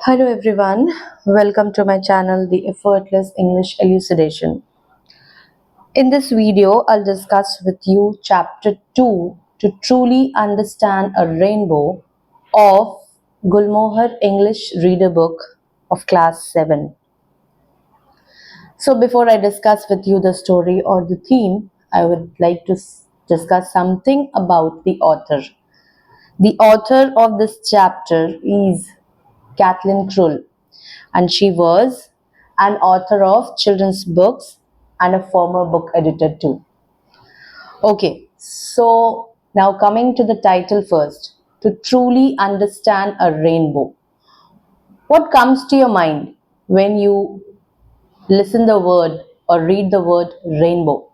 Hello everyone, welcome to my channel The Effortless English Elucidation. In this video, I'll discuss with you chapter 2 to truly understand a rainbow of Gulmohar English Reader Book of class 7. So before I discuss with you the story or the theme, I would like to discuss something about the author. The author of this chapter is Kathleen Krull, and she was an author of children's books and a former book editor too. Okay, so now coming to the title first. To truly understand a rainbow. What comes to your mind when you listen the word or read the word rainbow?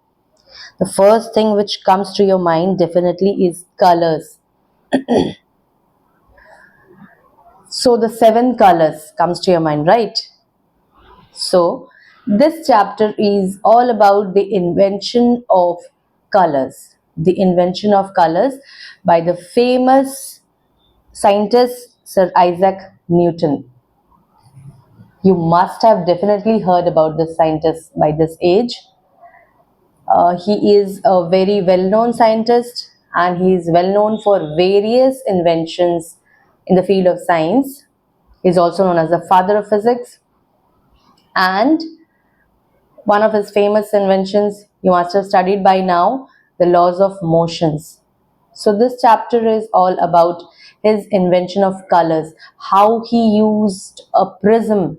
The first thing which comes to your mind definitely is colors. So the seven colors comes to your mind, right? So, this chapter is all about the invention of colors. The invention of colors by the famous scientist Sir Isaac Newton. You must have definitely heard about this scientist by this age. He is a very well known scientist and he is well known for various inventions in the field of science. He is also known as the father of physics, and one of his famous inventions you must have studied by now, the laws of motions. So this chapter is all about his invention of colors, how he used a prism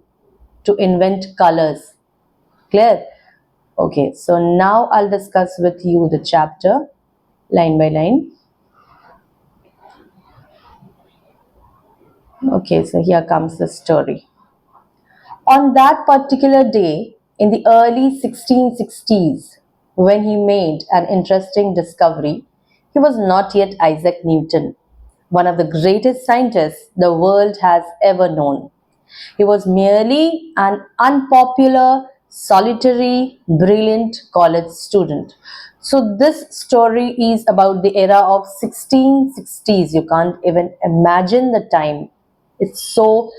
to invent colors. Clear? Okay, so now I'll discuss with you the chapter line by line. Okay, so here comes the story. On that particular day in the early 1660s, when he made an interesting discovery, he was not yet Isaac Newton, one of the greatest scientists the world has ever known. He was merely an unpopular, solitary, brilliant college student. So this story is about the era of 1660s. You can't even imagine the time. It's so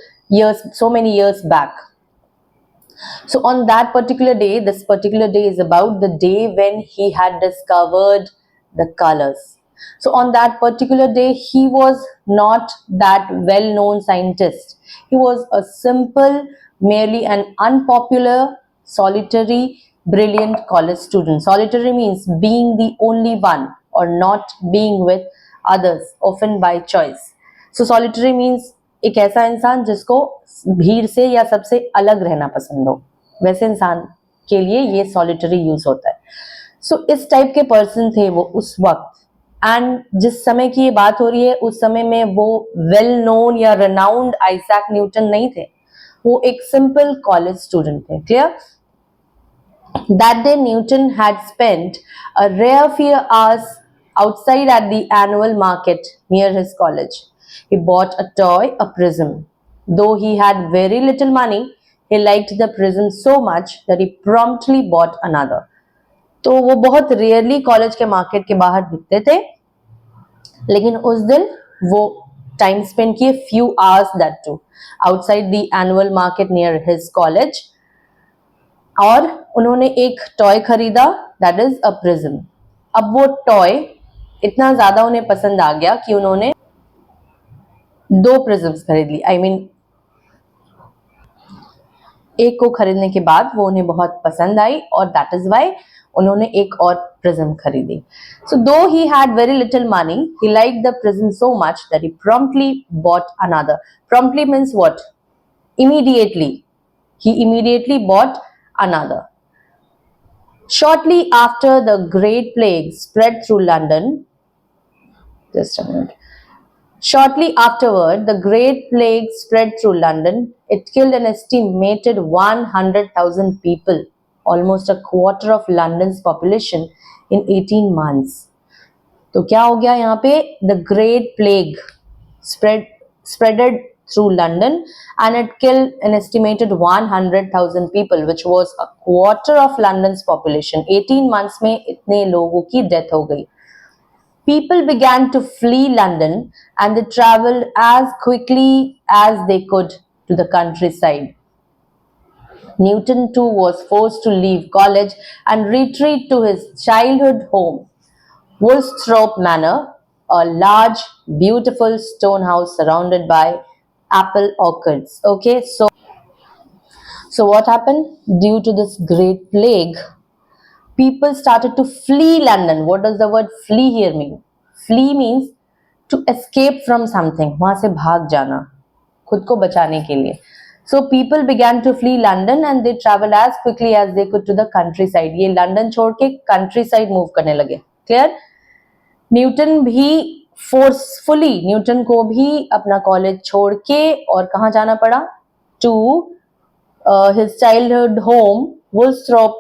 many years back. So on that particular day, this particular day is about the day when he had discovered the colors. So on that particular day, he was not that well-known scientist. He was a simple, merely an unpopular, solitary, brilliant college student. Solitary means being the only one or not being with others, often by choice. So solitary means एक ऐसा इंसान जिसको भीड़ से या सबसे अलग रहना पसंद हो, वैसे इंसान के लिए ये सॉलिटरी यूज होता है. सो इस टाइप के पर्सन थे वो उस वक्त. एंड जिस समय की ये बात हो रही है उस समय में वो वेल नोन या रेनाउंड आइजैक न्यूटन नहीं थे, वो एक सिंपल कॉलेज स्टूडेंट थे. Clear? That day, Newton had spent a rare few hours outside at the annual market near his college. He bought a toy, a prism. Though he had very little money, he liked the prism so much that he promptly bought another. तो वो बहुत rarely college के market के बाहर दिखते थे, लेकिन उस दिन वो टाइम स्पेंड किए few hours that too outside the annual market near his college, और उन्होंने एक टॉय खरीदा, दैट इज अ प्रिज्म. अब वो टॉय इतना ज्यादा उन्हें पसंद आ गया कि उन्होंने दो प्रिज्म्स खरीद ली. आई मीन एक को खरीदने के बाद वो उन्हें बहुत पसंद आई और दैट इज वाई उन्होंने एक और प्रिज्म खरीदी. सो दो he had very little money, he like the prism so much that he promptly bought another. Promptly means what? Immediately. He immediately bought another. Shortly after the Great Plague spread through London, just a minute. Shortly afterward, the Great Plague spread through London. It killed an estimated 100,000 people, almost a quarter of London's population, in 18 months. तो क्या हो गया यहाँ पे? The Great Plague spreaded through London and it killed an estimated 100,000 people, which was a quarter of London's population. 18 months में इतने लोगों की death हो गई. People began to flee London and they traveled as quickly as they could to the countryside. Newton too was forced to leave college and retreat to his childhood home, Woolsthorpe Manor, a large, beautiful stone house surrounded by apple orchards. Okay, so what happened? Due to this great plague, people started to flee London. What does the word flee here mean? Flee means to escape from something. वहां से भाग जाना, खुद को बचाने के लिए. So people began to flee London and they travel as quickly as they could to the countryside. ये लंदन छोड़ के countryside move करने लगे. Clear? न्यूटन भी फोर्सफुली, न्यूटन को भी अपना कॉलेज छोड़ के और कहाँ जाना पड़ा? To his childhood home, Woolsthorpe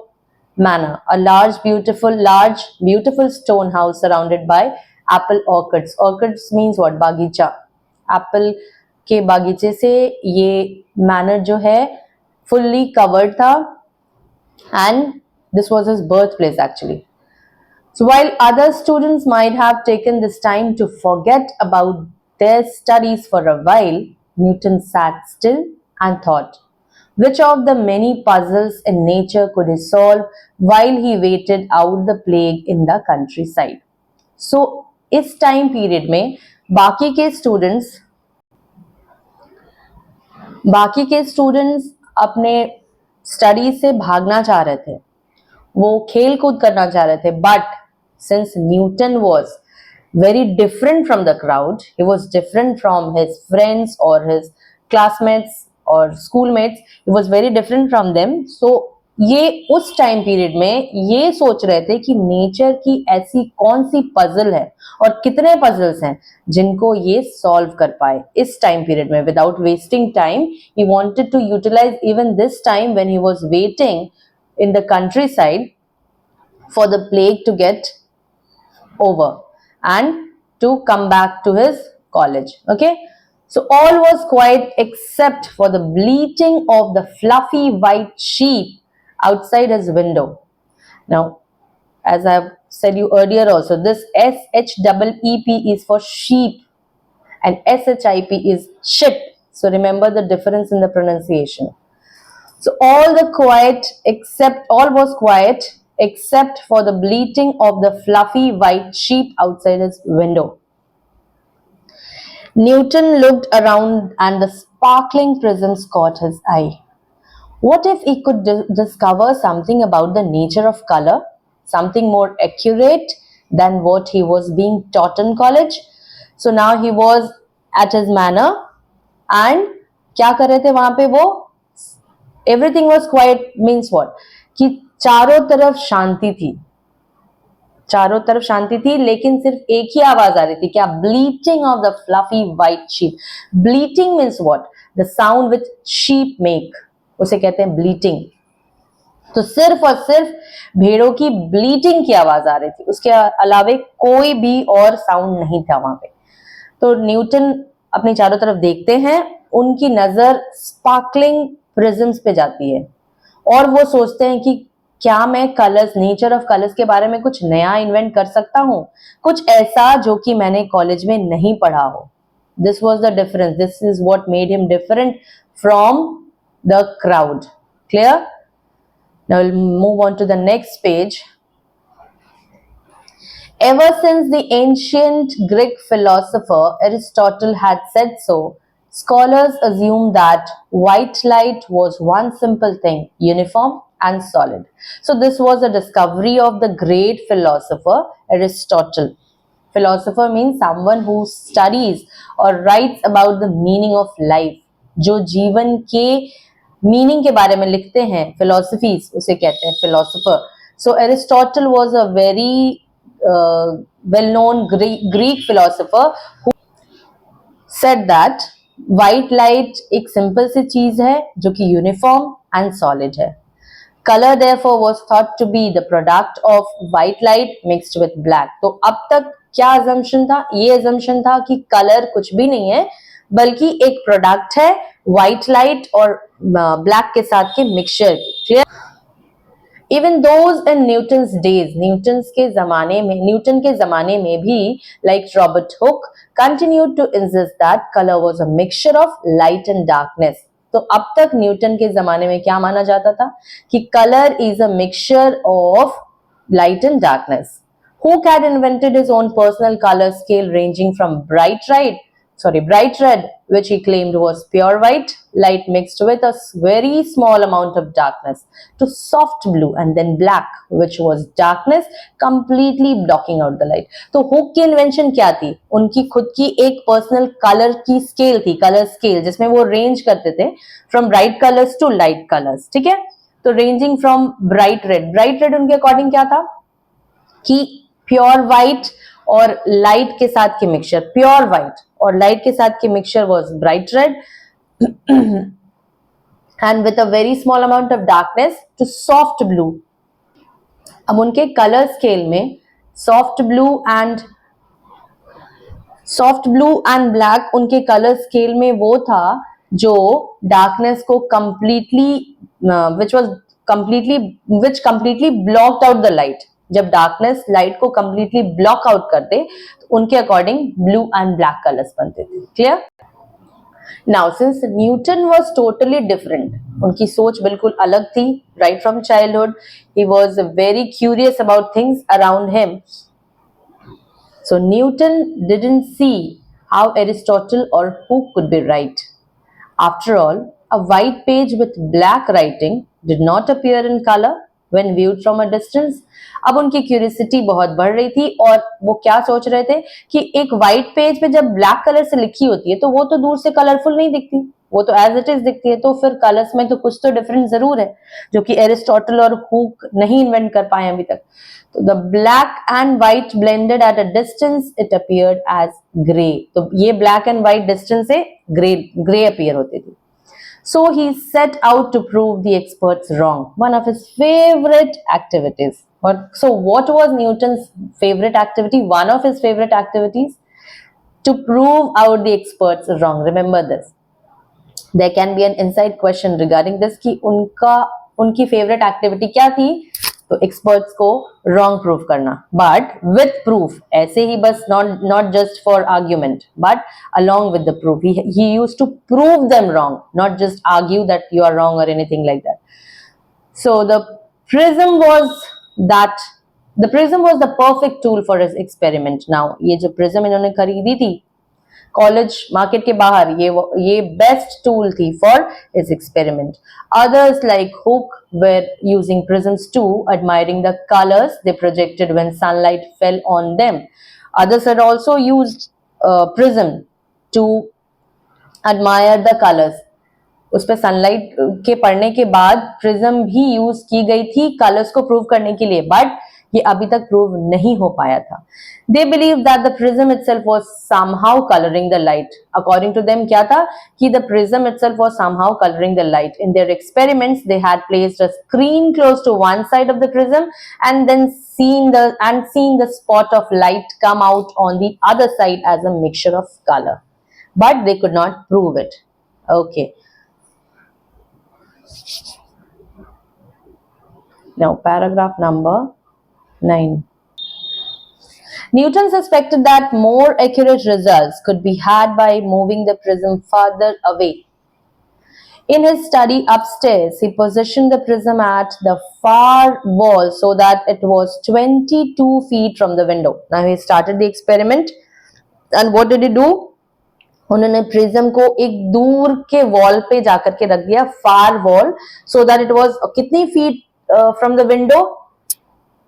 Manor, a large beautiful stone house surrounded by apple orchards. Orchards means what? बागीचा. एप्पल के बागीचे से ये मैनर जो है fully covered था, and this was his birthplace actually. So while other students might have taken this time to forget about their studies for a while, Newton sat still and thought. Which of the many puzzles in nature could he solve while he waited out the plague in the countryside? So इस time period में बाकी के students अपने study से भागना चाह रहे थे, वो खेल कूद करना चाह रहे थे. But since Newton was very different from the crowd, he was different from his friends or his classmates or schoolmates, he was very different from them. So ये उस टाइम पीरियड में ये सोच रहे थे कि नेचर की ऐसी कौन सी पजल है और कितने पजल्स हैं जिनको ये सॉल्व कर पाए इस टाइम पीरियड में. Without wasting time he wanted to utilize even this time when he was waiting in the countryside for the plague to get over and to come back to his college. Okay, so all was quiet except for the bleating of the fluffy white sheep outside his window. Now, as I've said you earlier also, this SHEEP is for sheep and SHIP is ship. So remember the difference in the pronunciation. So all was quiet except for the bleating of the fluffy white sheep outside his window. Newton looked around and the sparkling prisms caught his eye. What if he could discover something about the nature of color, something more accurate than what he was being taught in college? So now he was at his manor and क्या कर रहे थे वहां पे वो? Everything was quiet means what? कि चारों तरफ शांति थी लेकिन सिर्फ एक ही आवाज आ रही थी, क्या? Bleating of the fluffy white sheep. Bleating means what? The sound which sheep make, उसे कहते हैं ब्लीटिंग. तो सिर्फ और सिर्फ भेड़ों की ब्लीटिंग की आवाज आ रही थी, उसके अलावे कोई भी और साउंड नहीं था वहां पे. तो न्यूटन अपनी चारों तरफ देखते हैं, उनकी नजर स्पार्कलिंग प्रिज्म्स पे जाती है और वो सोचते हैं कि क्या मैं कलर्स, नेचर ऑफ कलर्स के बारे में कुछ नया इन्वेंट कर सकता हूँ, कुछ ऐसा जो कि मैंने कॉलेज में नहीं पढ़ा हो. This was the difference. This is what made him different from the crowd. Clear? Now will move on to the next page. Ever since the ancient Greek philosopher Aristotle had said so, scholars assumed that white light was one simple thing, uniform and solid. So this was a discovery of the great philosopher Aristotle. Philosopher means someone who studies or writes about the meaning of life. जो जीवन के meaning के बारे में लिखते हैं, philosophies उसे कहते हैं philosopher. So Aristotle was a very well-known Greek philosopher who said that white light एक simple सी चीज है जो कि uniform and solid है. Color therefore was thought to be the product of white light mixed with black. तो अब तक क्या assumption था? ये assumption था कि color कुछ भी नहीं है बल्कि एक product है white light और black के साथ के mixture. Clear? Even those in Newton's days, Newton के जमाने में भी, like Robert Hooke, continued to insist that color was a mixture of light and darkness. तो अब तक न्यूटन के जमाने में क्या माना जाता था कि colour is a mixture of light and darkness. Hooke had invented his own personal color scale ranging from bright red, which he claimed was pure white, light mixed with a very small amount of darkness, to soft blue and then black, which was darkness completely blocking out the light. तो Hooke की invention क्या थी? उनकी खुद की एक personal colour की scale थी, कलर स्केल, जिसमें वो रेंज करते थे from bright colours to light colours. ठीक है, तो रेंजिंग फ्रॉम ब्राइट रेड उनके अकॉर्डिंग क्या था कि प्योर व्हाइट और लाइट के साथ की मिक्सचर, प्योर व्हाइट और लाइट के साथ की mixture was bright red and with a very small amount of darkness to soft blue. अब उनके कलर स्केल में सॉफ्ट ब्लू एंड ब्लैक उनके कलर स्केल में वो था जो डार्कनेस को which completely blocked out the light. जब डार्कनेस लाइट को completely ब्लॉक आउट करते तो उनके according blue and black colours बनते थे. Clear? Now since Newton was totally different, उनकी सोच बिल्कुल अलग थी. Right from childhood he was very curious about things around him. So Newton didn't see how Aristotle or Hooke could be right. After all, a white page with black writing did not appear in color when viewed from a distance. अब उनकी curiosity बहुत बढ़ रही थी और वो क्या सोच रहे थे कि एक व्हाइट पेज पे जब ब्लैक कलर से लिखी होती है तो वो तो दूर से कलरफुल नहीं दिखती, वो तो एज इट इज दिखती है. तो फिर कलर्स में तो कुछ तो डिफरेंस जरूर है जो कि एरिस्टोटल और हुक नहीं इन्वेंट कर पाए अभी तक. तो the black and white blended at a distance it appeared as grey. तो ये ब्लैक एंड व्हाइट डिस्टेंस से ग्रे अपीयर होती थी. So he set out to prove the experts wrong, one of his favorite activities. So what was Newton's favorite activity? One of his favorite activities? To prove out the experts wrong. Remember this. There can be an inside question regarding this कि उनकी favorite activity क्या थी? तो experts को wrong prove करना, but with proof. ऐसे ही बस not just for argument but along with the proof. He used to prove them wrong, not just argue that you are wrong or anything like that. So the prism was the perfect tool for his experiment. Now ये जो prism इन्होंने खरीदी थी college market के बाहर, ये best tool थी for his experiment. Others like Hooke were using prisms too, admiring the colors they projected when sunlight fell on them. Others had also used prism to admire the colors. उस पर sunlight के पड़ने के बाद prism भी use की गई थी कलर्स को प्रूव करने के लिए, बट ये अभी तक प्रूव नहीं हो पाया था. They believed that the prism itself was somehow coloring the light. According to them, क्या था कि the prism itself was somehow coloring the light. In their experiments, they had placed a screen close to one side of the prism and then seen the spot of light come out on the other side as a mixture of color. But they could not prove it. Okay. Now, paragraph number 9. Newton suspected that more accurate results could be had by moving the prism further away. In his study upstairs, he positioned the prism at the far wall so that it was 22 feet from the window. Now he started the experiment, and what did he do? उन्होंने prism को एक दूर के wall पे जाकर के रख दिया, far wall, so that it was कितनी फीट फ्रॉम द विंडो.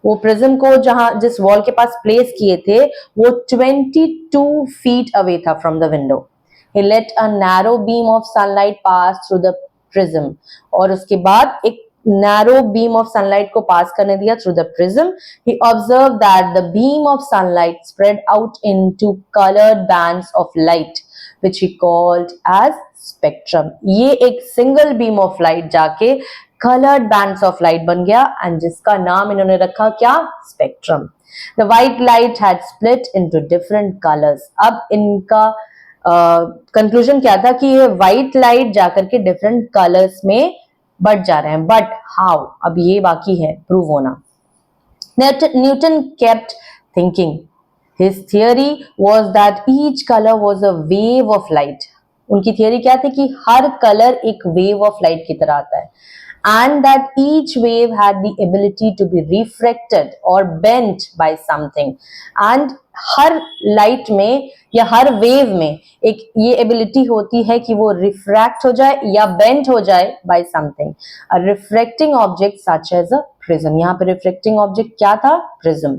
वो प्रिज्म को जिस वॉल के पास प्लेस किए थे वो 22 फीट अवे था from the window. He let a narrow beam of sunlight pass through the prism. और उसके बाद एक narrow beam of sunlight को पास करने दिया through the prism. He observed that the beam of sunlight spread out into colored bands of light, which he called as spectrum. ये एक single beam of light जाके colored bands of light बन गया and जिसका नाम इन्होंने रखा क्या? Spectrum. The white light had split into different colors. अब इनका कंक्लूजन क्या था कि ये व्हाइट लाइट जाकर के डिफरेंट कलर्स में बढ़ जा रहे हैं, बट हाउ, अब ये बाकी है प्रूव होना. Newton kept thinking. His theory was that each color was a wave of light. उनकी थियरी क्या थी कि हर कलर एक वेव ऑफ लाइट की तरह आता है, and that each wave had the ability to be refracted or bent by something, and her light में या हर वेव में एक ये एबिलिटी होती है कि वो रिफ्रैक्ट हो जाए या बेंट हो जाए by something, a reflecting object such as a prism. यहाँ पे रिफ्लेक्टिंग ऑब्जेक्ट क्या था? Prism.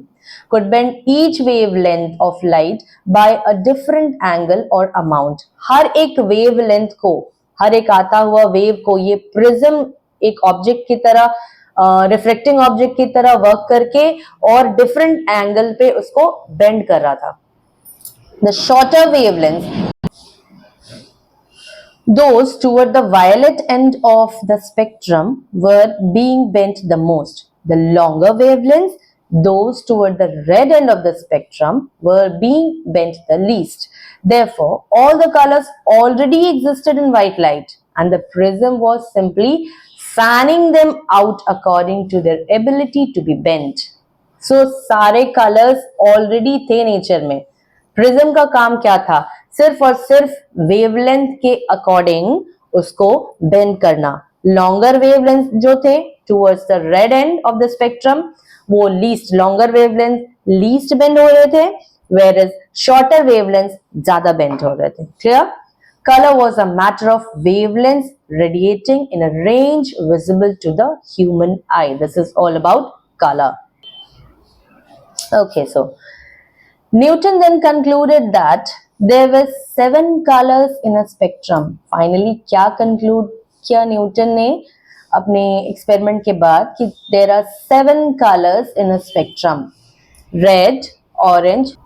could bend each wavelength of light by a different angle or amount। हर एक wavelength को, हर एक आता हुआ वेव को ये प्रिज्म एक ऑब्जेक्ट की तरह, रिफ्लेक्टिंग ऑब्जेक्ट की तरह वर्क करके और डिफरेंट एंगल पे उसको बेंड कर रहा था। The shorter wavelength, those toward the violet end of the spectrum, were being bent the most. The longer wavelengths, those toward the red end of the spectrum, were being bent the least. Therefore, all the colors already existed in white light, and the prism was simply fanning them out according to their ability to be bent. So, सारे colors already थे nature में। Prism का काम क्या था? सिर्फ और सिर्फ वेवलेंथ के अकॉर्डिंग उसको बेंड करना। लॉन्गर वेवलेंथ जो थे towards the red end of the spectrum, वो least, longer wavelength least bend हो रहे थे, वेयर इज शॉर्टर वेवलेंथ ज्यादा बेंड हो रहे थे। Clear? Color was a matter of wavelengths radiating in a range visible to the human eye. This is all about color. Okay, so Newton then concluded that there were 7 colors in a spectrum. Finally, क्या conclude किया Newton ने अपने experiment के बाद कि there are 7 colors in a spectrum: red, orange,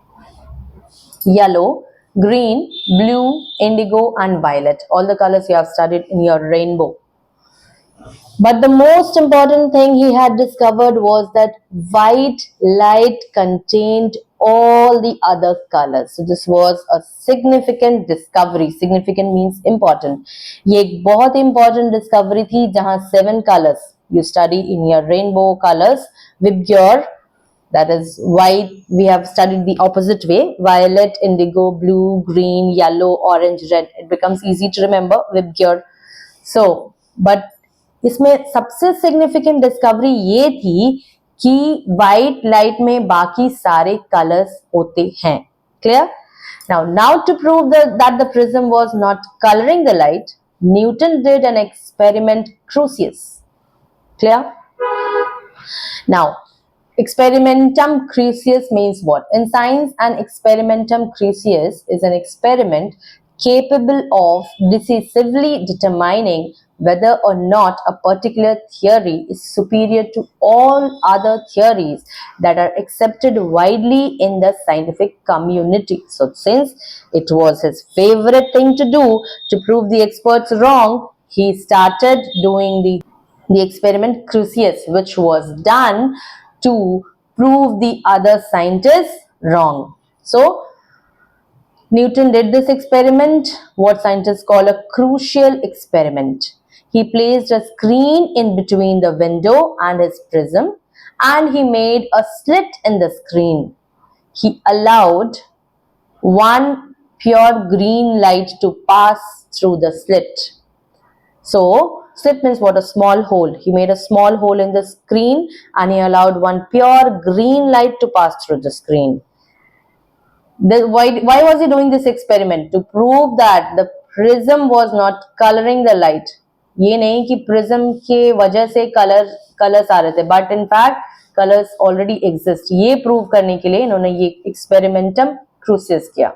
yellow, green, blue, indigo, and violet. All the colors you have studied in your rainbow. But the most important thing he had discovered was that white light contained all the other colors. So this was a significant discovery. Significant means important. ये एक बहुत important discovery थी जहाँ 7 colors you study in your rainbow colors. Vibgyor, that is white, we have studied the opposite way: violet, indigo, blue, green, yellow, orange, red. It becomes easy to remember, Vibgyor. So, but इसमें सबसे significant discovery ये थी कि white light में बाकी सारे colours होते हैं। Clear? Now to prove that the prism was not colouring the light, Newton did an experiment crucius. Clear? Now experimentum crucius means what? In science, an experimentum crucius is an experiment capable of decisively determining whether or not a particular theory is superior to all other theories that are accepted widely in the scientific community. So since it was his favorite thing to do to prove the experts wrong, he started doing the experiment crucius, which was done to prove the other scientists wrong. So Newton did this experiment, what scientists call a crucial experiment. He placed a screen in between the window and his prism, and he made a slit in the screen. He allowed one pure green light to pass through the slit. So slit means what? A small hole. He made a small hole in the screen and he allowed one pure green light to pass through the screen. Why was he doing this experiment? To prove that the prism was not coloring the light. ये नहीं कि prism के वजह से colors आ रहे थे, but in fact colors already exist. ये prove करने के लिए इन्होंने ये experimentum crucius किया.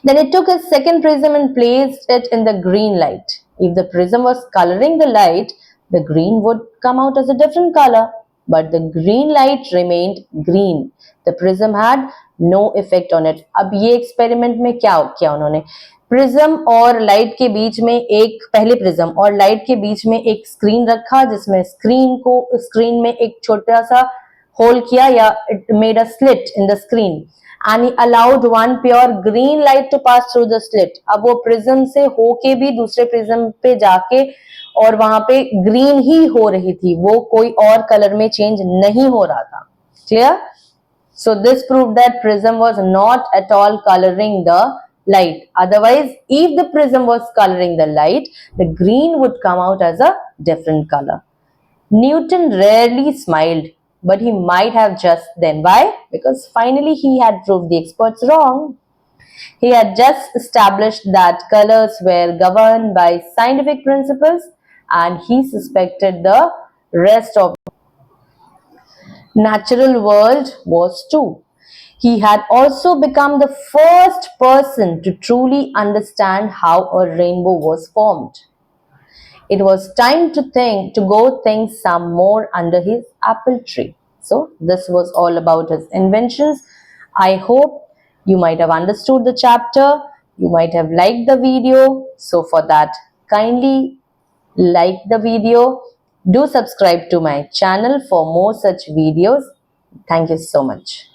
Then it took a second prism and placed it in the green light. If the prism was coloring the light, the green would come out as a different color, but the green light remained green. The prism had no effect on it. अब ये experiment में क्या किया उन्होंने? Prism और light के बीच में एक, पहले प्रिज्म और लाइट के बीच में एक स्क्रीन रखा, जिसमें स्क्रीन में एक छोटा सा होल किया, या it made a slit in the screen, and he allowed one pure green light to pass through the slit. अब वो प्रिज्म से होके भी दूसरे प्रिज्म पे जाके और वहां पे ग्रीन ही हो रही थी, वो कोई और कलर में चेंज नहीं हो रहा था। Clear? So this proved that prism was not at all coloring the light. Otherwise, if the prism was coloring the light, the green would come out as a different color. Newton rarely smiled, but he might have just then. Why? Because finally he had proved the experts wrong. He had just established that colors were governed by scientific principles, and he suspected the rest of natural world was too. He had also become the first person to truly understand how a rainbow was formed. It was time to go think some more under his apple tree. So this was all about his inventions. I hope you might have understood the chapter. You might have liked the video. So for that, kindly like the video. Do subscribe to my channel for more such videos. Thank you so much.